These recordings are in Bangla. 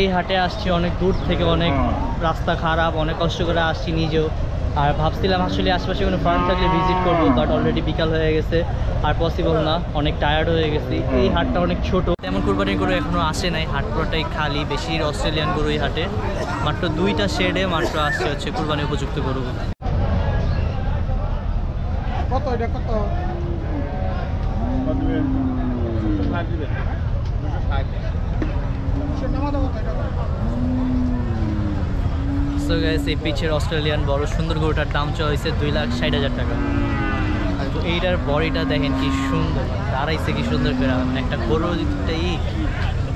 এই হাটে আসছি অনেক দূর থেকে, অনেক রাস্তা খারাপ, অনেক কষ্ট করে আসছি নিজেও। আর ভাবছিলাম আসলে আশেপাশে কোনো ফার্ম থাকলে ভিজিট করবো, বাট অলরেডি বিকাল হয়ে গেছে, আর পসিবল না, অনেক টায়ার্ড হয়ে গেছি। এই হাটটা অনেক ছোট, তেমন কুরবানির গরু এখনও আসে নাই, হাট পুরোটাই খালি, বেশি অস্ট্রেলিয়ান গরু এই হাটে। মাত্র 2টা শেডে মাত্র আসছে হচ্ছে কুরবানি উপযুক্ত গরু। কত এটা কত? সো গাইস, এই পিছের অস্ট্রেলিয়ান বড় সুন্দর গরুটার দাম চাওয়া হয়েছে 2,60,000 টাকা। আর তো এইটার বডিটা দেখেন কি সুন্দর, দাঁড়াইছে কি সুন্দর করে, একটা গরু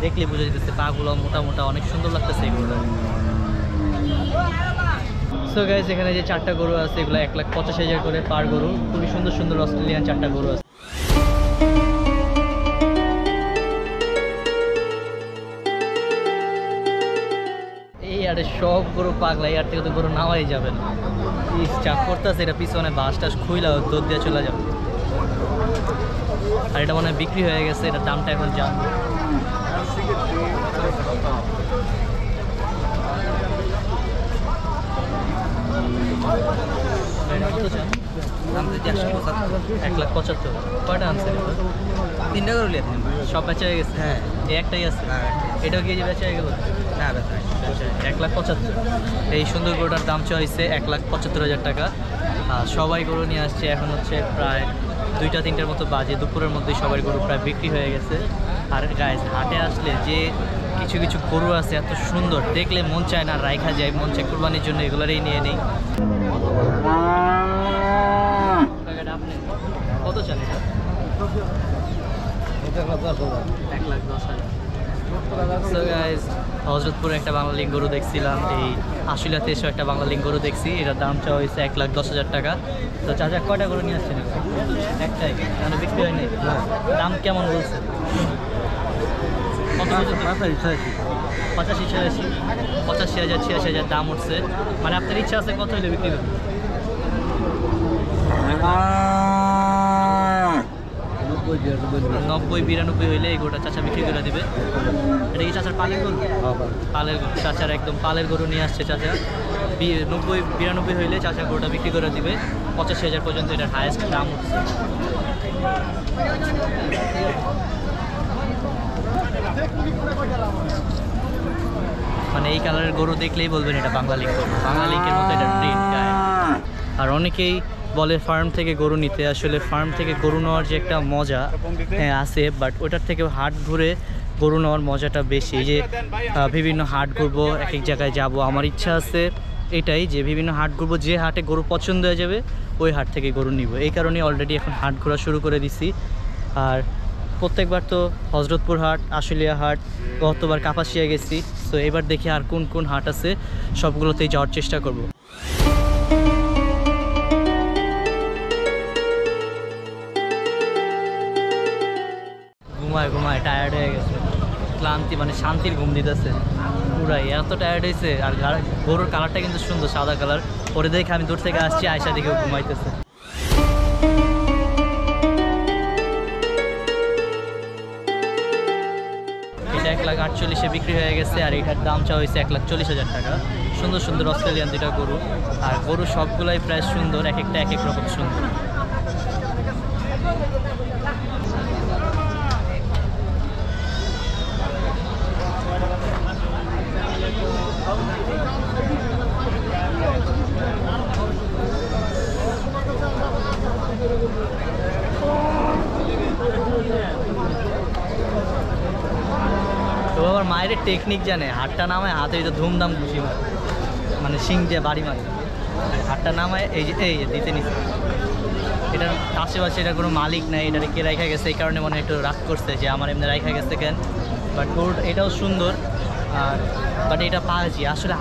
দেখলে বুঝে যেতেছে, পাগুলো মোটা মোটা, অনেক সুন্দর লাগতেছে এই গরুটা। সো গাইস, এখানে যে 4টা গরু আছে এগুলো 1,85,000 করে পার গরু, খুবই সুন্দর সুন্দর অস্ট্রেলিয়ান 4টা গরু আছে। এই আরে সব গরু পাগলা, এই আর থেকে তো গরু নামাই যাবে না, চাপ করতেছে, এটা পিছনে বাস টাস খুইলা দৌড় দিয়ে চলে যাবে। আর এটা মনে হয় বিক্রি হয়ে গেছে, এটার দামটা এখন জানবো। দাম যদি 1,75,000। কয়টা আনছে? 3টা করে লিয়ে সব বেচা হয়ে গেছে? হ্যাঁ, এই একটাই আছে। এটাও কি যে বেচা হয়ে গেল? না বেচা 1,75,000। এই সুন্দর গরুটার দাম চাইছে 1,75,000 টাকা। সবাই গরু নিয়ে আসছে, এখন হচ্ছে প্রায় 2টা-3টার মতো বাজে, দুপুরের মধ্যেই সবাই গরু প্রায় বিক্রি হয়ে গেছে। আর গাইস, হাটে আসলে যে কিছু কিছু গরু আছে এত সুন্দর, দেখলে মন চায় না রাইখা যায়, মন চায় কুরবানির জন্য এগুলোরই নিয়ে নেই। কত চান এটা? 1,10,000। সো গাইস, হজরতপুরে একটা বাংলালিং গরু দেখছিলাম, এই আশুলিয়াতে এসেও একটা বাংলালিং গরু দেখছি, এটার দাম চাওয়া হয়েছে 1,10,000 টাকা। তো চাচা কয়টা গরু নিয়ে আসছেন? একটাই, মানে বিক্রি হয় নাই? দাম কেমন বলছে? কত? 85,000, 85,000, 86,000 দাম উঠছে। মানে আপনার ইচ্ছা আছে কত হলে বিক্রি করবেন? 90-92 হইলে এই গরুটা চাচা বিক্রি করে দিবে। এটা কি চাচার পালের গরু? পালের গরু, চাচার একদম পালের গরু নিয়ে আসছে চাচা। 90-92 হইলে চাচা গরুটা বিক্রি করে দিবে। 85,000 পর্যন্ত এটার হায়েস্ট দাম উঠছে। মানে এই কালারের গরু দেখলেই বলবেন এটা বাংলালিং গরু, বাংলালিংকের মতো এটা প্রিন্ট গায়ে। আর অনেকেই বলে ফার্ম থেকে গরু নিতে, আসলে ফার্ম থেকে গরু নেওয়ার যে একটা মজা আছে, বাট ওটার থেকেও হাট ঘুরে গরু নেওয়ার মজাটা বেশি। এই যে বিভিন্ন হাট ঘুরবো, এক এক জায়গায় যাব, আমার ইচ্ছা আছে এটাই যে বিভিন্ন হাট ঘুরবো, যে হাটে গরু পছন্দ হয়ে যাবে ওই হাট থেকে গরু নিব। এই কারণে অলরেডি এখন হাট ঘোরা শুরু করে দিছি। আর প্রত্যেকবার তো হজরতপুর হাট, আশুলিয়া হাট, গতবার কাপাসিয়া গেছি, তো এবার দেখি আর কোন কোন হাট আছে, সবগুলোতেই যাওয়ার চেষ্টা করব। ঘুমায় টায়ার্ড হয়ে গেছে, ক্লান্তি, মানে শান্তির ঘুম দিতেছে পুরাই, এত টায়ার্ড হয়েছে। আর গরুর কালারটা কিন্তু সুন্দর, সাদা কালার, পরে দেখে আমি দূর থেকে আসছি, আয়সা দিকে ঘুমাইতেছে। এটা 1,48,000 বিক্রি হয়ে গেছে, আর এটার দাম চাওয়া হয়েছে 1,40,000 টাকা। সুন্দর সুন্দর অস্ট্রেলিয়ান 2টা গরু, আর গরু সবগুলাই প্রায় সুন্দর, এক একটা এক এক রকম সুন্দর। তো আবার মায়ের টেকনিক জানে, হাতটা নামায় হাতে তো ধুমধাম খুশি মারে, মানে শিং দিয়ে বাড়ি মারে, হাতটা নামায় এই যে দিতে নিচ্ছে। এটার আশেপাশে এটার কোনো মালিক নাই, এটা কে রাখা গেছে, এই কারণে মনে একটু রাগ করছে যে আমার এমনি রাখা গেছে কেন। বাট গরুর এটাও সুন্দর, আর বাট এটা পাজি, আসলে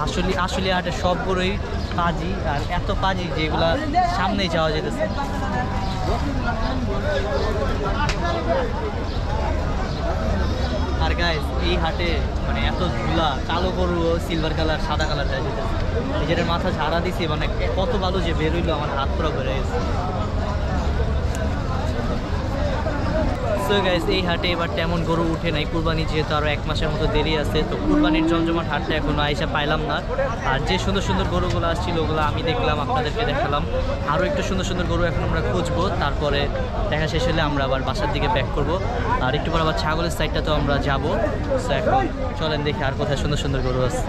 আশুলিয়া হাটের সব গরুই পাজি, আর এত পাজি যেগুলা সামনেই যাওয়া যেতেছে। আর গাইস, এই হাটে মানে এত ধুলা, কালো গরু, সিলভার কালার, সাদা কালার যায় যেতেছে। এই যেটার মাথা ঝাড়া দিছি, মানে কত ভালো যে বেরোইলো, আমার হাত পুরো বেড়ে গেছে। সো সো গাইস এই হাটে এবার তেমন গরু উঠে নাই, কুরবানি যেহেতু আরও 1 মাসের মতো দেরি আছে, তো কুরবানির জমজমাট হাটটা এখনো আইসা পাইলাম না। আর যে সুন্দর সুন্দর গরুগুলো আসছিল ওগুলো আমি দেখলাম, আপনাদেরকে দেখালাম। আরও একটু সুন্দর সুন্দর গরু এখন আমরা খুঁজবো, তারপরে দেখা শেষ হলে আমরা আবার বাসার দিকে ব্যাক করব। আর একটু পর আবার ছাগলের সাইডটা তো আমরা যাবো। সো এখন চলেন দেখি আর কোথায় সুন্দর সুন্দর গরু আছে।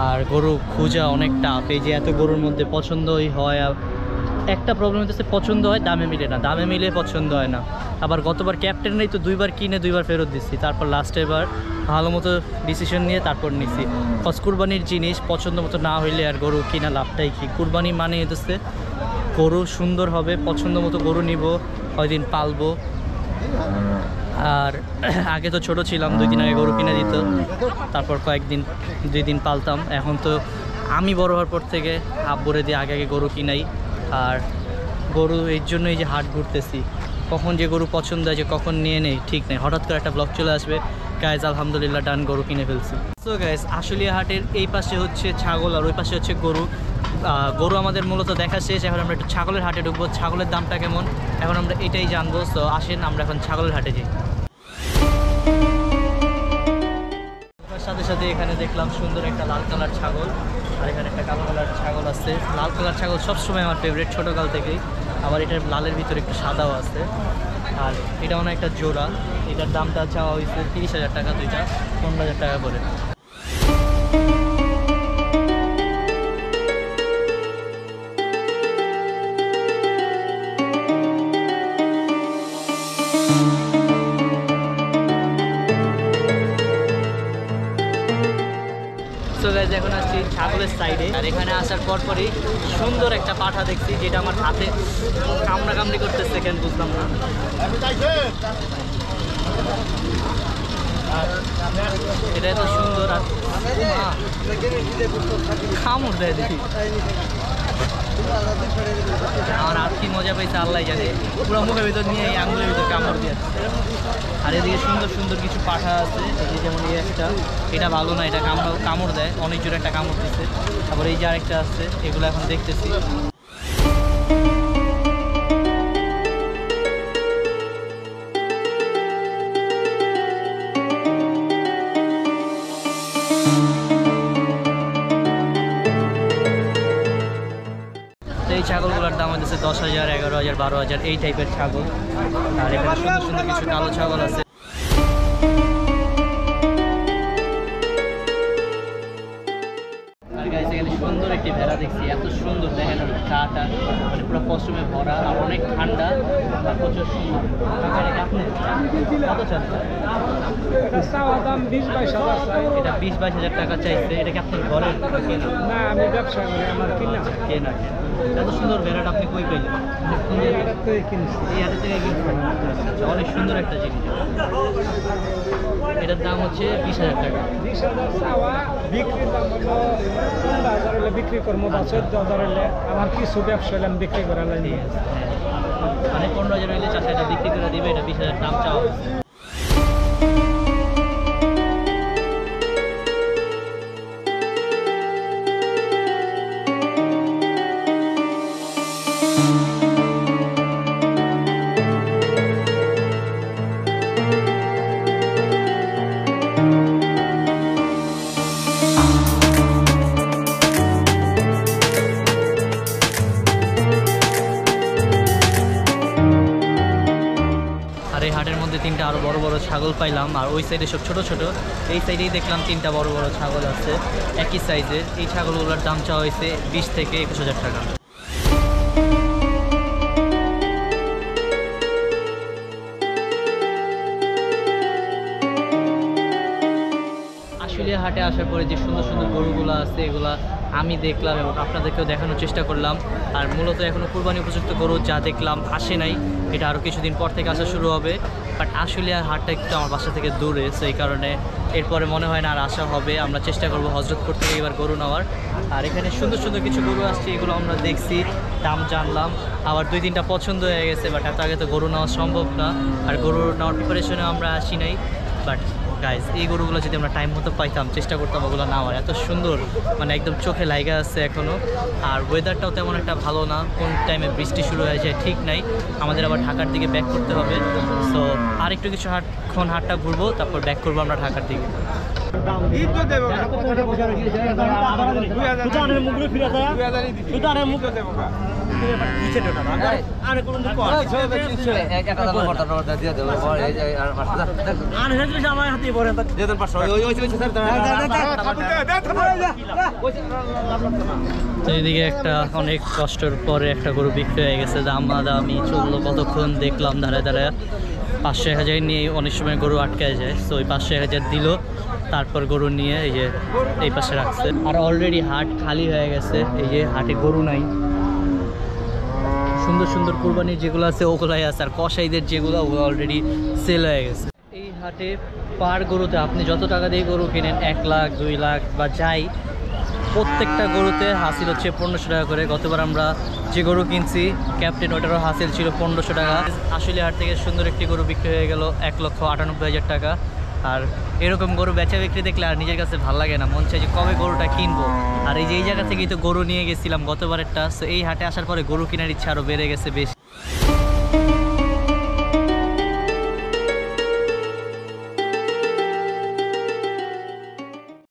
আর গরু খোঁজা অনেক টাফ, এই যে এত গরুর মধ্যে পছন্দই হয়। একটা প্রবলেম হচ্ছে পছন্দ হয়, দামে মিলে না, দামে মিলে পছন্দ হয় না। আবার গতবার ক্যাপ্টেনেই তো 2বার কিনে 2বার ফেরত দিচ্ছি, তারপর লাস্ট এবার ভালো মতো ডিসিশন নিয়ে তারপর নিছি। কজ কুরবানির জিনিস পছন্দ মতো না হইলে আর গরু কিনা লাভটাই কি? কুরবানি মানে হচ্ছে গরু সুন্দর হবে, পছন্দ মতো গরু নিব, কয়দিন পালবো। আর আগে তো ছোট ছিলাম, 2 দিন আগে গরু কিনে দিত, তারপর কয়েকদিন 2 দিন পালতাম। এখন তো আমি বড় হওয়ার পর থেকে আব্বুরে দিয়ে আগে আগে গরু কিনাই। আর গরু এর জন্যই যে হাট ঘুরতেছি, কখন যে গরু পছন্দ হয় যে কখন নিয়ে নেই ঠিক নেই, হঠাৎ করে একটা ব্লগ চলে আসবে গাইজ আলহামদুলিল্লাহ ডান গরু কিনে ফেলছি। সো গাইজ আশুলিয়া হাটের এই পাশে হচ্ছে ছাগল আর ওই পাশে হচ্ছে গরু। গরু আমাদের মূলত দেখা শেষ, এখন আমরা একটু ছাগলের হাটে ঢুকবো। ছাগলের দামটা কেমন এখন আমরা এটাই জানবো। তো আসেন আমরা এখন ছাগলের হাটে যাই। সাথে সাথে এখানে দেখলাম সুন্দর একটা লাল কালার ছাগল, আর এখানে একটা কালো কালার ছাগল আছে। লাল কালার ছাগল সবসময় আমার ফেভারিট ছোটোকাল থেকেই। আবার এটার লালের ভিতরে একটু সাদাও আছে। আর এটা অনেক একটা জোড়া, এটার দামটা চাওয়া হয়েছে 30,000 টাকা, দুইটা 15,000 টাকা করে। সো গাইজ এখন আসছি ছাগলের সাইডে, আর এখানে আসার পরপরই সুন্দর একটা পাঠা দেখছি, যেটা আমার হাতে কামড়া কামড়ি করতেছে, কেন বুঝলাম না। আর এটা এত সুন্দর, আর কামড় দেয় দেখি। আমার আর কি মজা পাইছে আল্লাহ জানে, পুরো মুখের ভিতর নিয়ে এই আঙুলের ভিতর কামড় দিয়ে। আর এদিকে সুন্দর সুন্দর কিছু পাঠা আছে, এই যেমন এই একটা, এটা ভালো না, এটা কামড় দেয়, অনেক জোরে একটা কামড় দিচ্ছে। তারপর এই যে আরেকটা আছে, এগুলো এখন দেখতেছি। এই ছাগলগুলোর দাম হচ্ছে 10,000, 11,000, 12,000 এই টাইপের ছাগল। আর এখানে সুন্দর সুন্দর কিছু কালো ছাগল আছে। আর গাইস এখানে সুন্দর একটি ভেড়া দেখছি, এত সুন্দর, দেখেন গাটা মানে পুরো পশমে ভরা, আর অনেক ঠান্ডা, আর প্রচুর সুন্দর। কত চান? দাম 20-22 হাজার। এটা 20-22 হাজার টাকা চাইছে। এটা কি আপনার ঘরের কেনা? না, আমি ব্যবসা করি, আমার কিনা। কেনা। এত সুন্দর ভেড়াটা আপনি কই পেলেন? এই হাটের থেকে কিনছেন? আচ্ছা, অনেক সুন্দর একটা জিনিস। এটার দাম হচ্ছে 20,000 টাকা। 20,000 চাওয়া, বিক্রির দাম হলো 15,000 হলে বিক্রি করবো, বা 14,000 হলে আমার কিছু ব্যবসা হলে আমি বিক্রি করে লাগবে। ঠিক আছে, হ্যাঁ। মানে 15,000 হলে চাষা এটা বিক্রি করে দিবে, এটা 20,000 দাম চাওয়া। হাটের মধ্যে 3টা আরো বড় বড় ছাগল পাইলাম, আর ওই সাইডে সব ছোট ছোট। এই সাইডেই দেখলাম 3টা বড় বড় ছাগল আছে একই সাইজের। এই ছাগলগুলোর দাম চাওয়া হয়েছে 20 থেকে 21,000 টাকা। আশুলিয়া হাটে আসার পরে যে সুন্দর সুন্দর গরুগুলো আছে এগুলা আমি দেখলাম এবং আপনাদেরকেও দেখানোর চেষ্টা করলাম। আর মূলত এখনও কুরবানি উপযুক্ত গরু যা দেখলাম আসে নাই, এটা আরও কিছুদিন পর থেকে আসা শুরু হবে। বাট আশুলিয়া হাটটা একটু আমার বাসা থেকে দূরে, সেই কারণে এরপরে মনে হয় না আর আসা হবে। আমরা চেষ্টা করব হজরতপুর থেকে এবার গরু নেওয়ার। আর এখানে সুন্দর সুন্দর কিছু গরু আসছে, এগুলো আমরা দেখছি, দাম জানলাম, আবার 2-3টা পছন্দ হয়ে গেছে। বাট এত আগে তো গরু নেওয়া সম্ভব না, আর গরু নেওয়ার প্রিপারেশনে আমরা আসি নাই। বাট গাইজ, এই গরুগুলো যদি আমরা টাইম মতো পাইতাম, চেষ্টা করতাম ওগুলো নেওয়ার। এত সুন্দর, মানে একদম চোখে লাইগা আছে এখনও। আর ওয়েদারটাও তেমন একটা ভালো না, কোন টাইমে বৃষ্টি শুরু হয়ে যায় ঠিক নাই। আমাদের আবার ঢাকার দিকে ব্যাক করতে হবে। সো আর একটু কিছু হাটটা ঘুরবো, তারপর ব্যাক করবো আমরা ঢাকার দিকে। তো এদিকে একটা অনেক কষ্টের পরে একটা গরু বিক্রি হয়ে গেছে, দামি চললো কতক্ষণ দেখলাম দাঁড়ায় দাঁড়ায়। 500-1000 নিয়ে অনেক সময় গরু আটকায় যায়। সো ওই 500-1000 দিল, তারপর গরু নিয়ে এই যে এই পাশে রাখছে। আর অলরেডি হাট খালি হয়ে গেছে, এই যে হাটে গরু নাই। সুন্দর সুন্দর কুরবানির যেগুলো আছে ওগুলাই আছে, আর কসাইদের যেগুলো ওগুলো অলরেডি সেল হয়ে গেছে। এই হাটে পার গরুতে আপনি যত টাকা দিয়ে গরু কিনেন, 1 লাখ 2 লাখ বা যাই, প্রত্যেকটা গরুতে হাসিল হচ্ছে 1500 টাকা করে। গতবার আমরা যে গরু কিনছি ক্যাপ্টেন, ওটারও হাসিল ছিল 1500 টাকা। আসলে হাট থেকে সুন্দর একটি গরু বিক্রি হয়ে গেল 1,98,000 টাকা। আর এরকম গরু বেচা বিক্রি দেখলে আর নিজের কাছে ভালো লাগে না, মন চাই যে কবে গরুটা কিনবো। আর এই যে এই জায়গা থেকেই তো গরু নিয়ে গেছিলাম গতবারেরটা। সো এই হাটে আসার পরে গরু কেনার ইচ্ছা আরও বেড়ে গেছে বেশি।